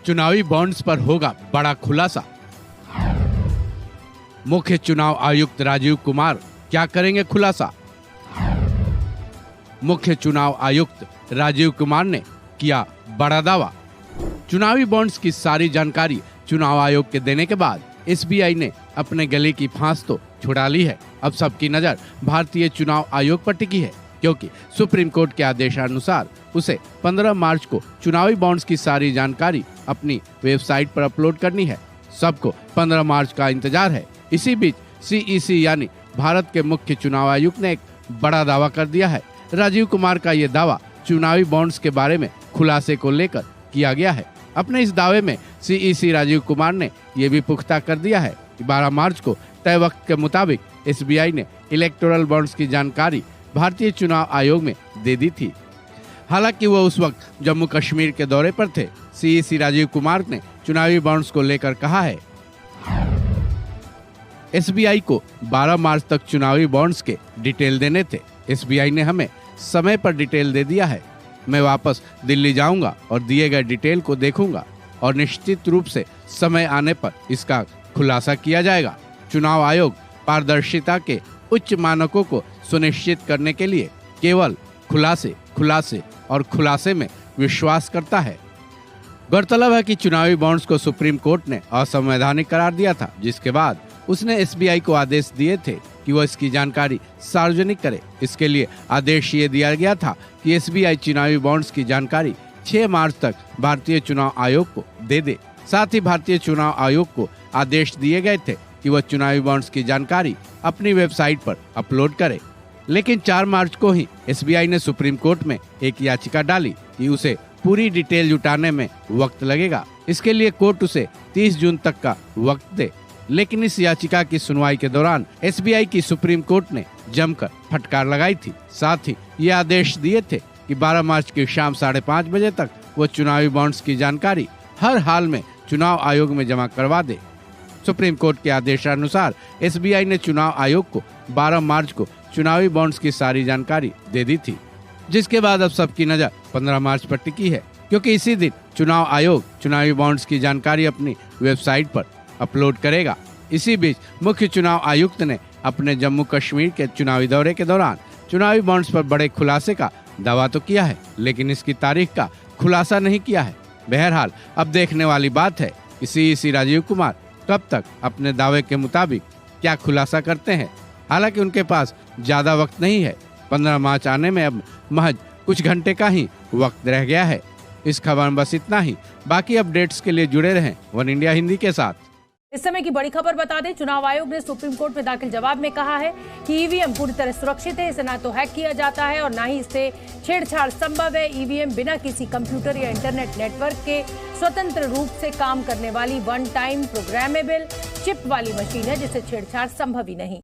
चुनावी बॉन्ड्स पर होगा बड़ा खुलासा। मुख्य चुनाव आयुक्त राजीव कुमार क्या करेंगे खुलासा। मुख्य चुनाव आयुक्त राजीव कुमार ने किया बड़ा दावा। चुनावी बॉन्ड्स की सारी जानकारी चुनाव आयोग के देने के बाद एसबीआई ने अपने गले की फांस तो छुड़ा ली है। अब सबकी नजर भारतीय चुनाव आयोग पर टिकी है, क्योंकि सुप्रीम कोर्ट के आदेशानुसार उसे 15 मार्च को चुनावी बॉन्ड्स की सारी जानकारी अपनी वेबसाइट पर अपलोड करनी है। सबको 15 मार्च का इंतजार है। इसी बीच सीईसी यानी भारत के मुख्य चुनाव आयुक्त ने एक बड़ा दावा कर दिया है। राजीव कुमार का ये दावा चुनावी बॉन्ड्स के बारे में खुलासे को लेकर किया गया है। अपने इस दावे में सीईसी राजीव कुमार ने यह भी पुख्ता कर दिया है कि 12 मार्च को तय वक्त के मुताबिक एसबीआई ने इलेक्टोरल बॉन्ड्स की जानकारी भारतीय चुनाव आयोग में दे दी थी। हालांकि वो उस वक्त जम्मू कश्मीर के दौरे पर थे। सीईसी राजीव कुमार ने चुनावी बॉन्ड्स को लेकर कहा है, एसबीआई को 12 मार्च तक चुनावी बॉन्ड्स के डिटेल देने थे। एसबीआई ने हमें समय पर डिटेल दे दिया है। मैं वापस दिल्ली जाऊंगा और दिए गए डिटेल को देखूंगा और निश्चित रूप से समय आने पर इसका खुलासा किया जाएगा। चुनाव आयोग पारदर्शिता के उच्च मानकों को सुनिश्चित करने के लिए केवल खुलासे में विश्वास करता है। गौरतलब है कि चुनावी बॉन्ड्स को सुप्रीम कोर्ट ने असंवैधानिक करार दिया था, जिसके बाद उसने एसबीआई को आदेश दिए थे कि वो इसकी जानकारी सार्वजनिक करे। इसके लिए आदेश ये दिया गया था कि एसबीआई चुनावी बॉन्ड्स की जानकारी 6 मार्च तक भारतीय चुनाव आयोग को दे दे। साथ ही भारतीय चुनाव आयोग को आदेश दिए गए थे कि वह चुनावी बॉन्ड्स की जानकारी अपनी वेबसाइट पर अपलोड करे। लेकिन 4 मार्च को ही एसबीआई ने सुप्रीम कोर्ट में एक याचिका डाली कि उसे पूरी डिटेल जुटाने में वक्त लगेगा। इसके लिए कोर्ट उसे 30 जून तक का वक्त दे। लेकिन इस याचिका की सुनवाई के दौरान एसबीआई की सुप्रीम कोर्ट ने जमकर फटकार लगाई थी। साथ ही ये आदेश दिए थे कि 12 मार्च की शाम 5:30 बजे तक वो चुनावी बॉन्ड्स की जानकारी हर हाल में चुनाव आयोग में जमा करवा दे। सुप्रीम कोर्ट के आदेशानुसार एसबीआई ने चुनाव आयोग को 12 मार्च को चुनावी बॉन्ड्स की सारी जानकारी दे दी थी, जिसके बाद अब सबकी नजर 15 मार्च पर टिकी है, क्योंकि इसी दिन चुनाव आयोग चुनावी बॉन्ड्स की जानकारी अपनी वेबसाइट पर अपलोड करेगा। इसी बीच मुख्य चुनाव आयुक्त ने अपने जम्मू कश्मीर के चुनावी दौरे के दौरान चुनावी बॉन्ड्स पर बड़े खुलासे का दावा तो किया है, लेकिन इसकी तारीख का खुलासा नहीं किया है। बहरहाल अब देखने वाली बात है कि सीईसी राजीव कुमार कब तक अपने दावे के मुताबिक क्या खुलासा करते हैं। हालांकि उनके पास ज्यादा वक्त नहीं है। 15 मार्च आने में अब महज कुछ घंटे का ही वक्त रह गया है। इस खबर में बस इतना ही। बाकी अपडेट्स के लिए जुड़े रहें वन इंडिया हिंदी के साथ। इस समय की बड़ी खबर बता दें, चुनाव आयोग ने सुप्रीम कोर्ट में दाखिल जवाब में कहा है कि ईवीएम पूरी तरह सुरक्षित है। इसे ना तो हैक किया जाता है और ना ही इससे छेड़छाड़ संभव है। ईवीएम बिना किसी कंप्यूटर या इंटरनेट नेटवर्क के स्वतंत्र रूप से काम करने वाली वन टाइम प्रोग्रामेबल चिप वाली मशीन है, जिससे छेड़छाड़ संभव ही नहीं।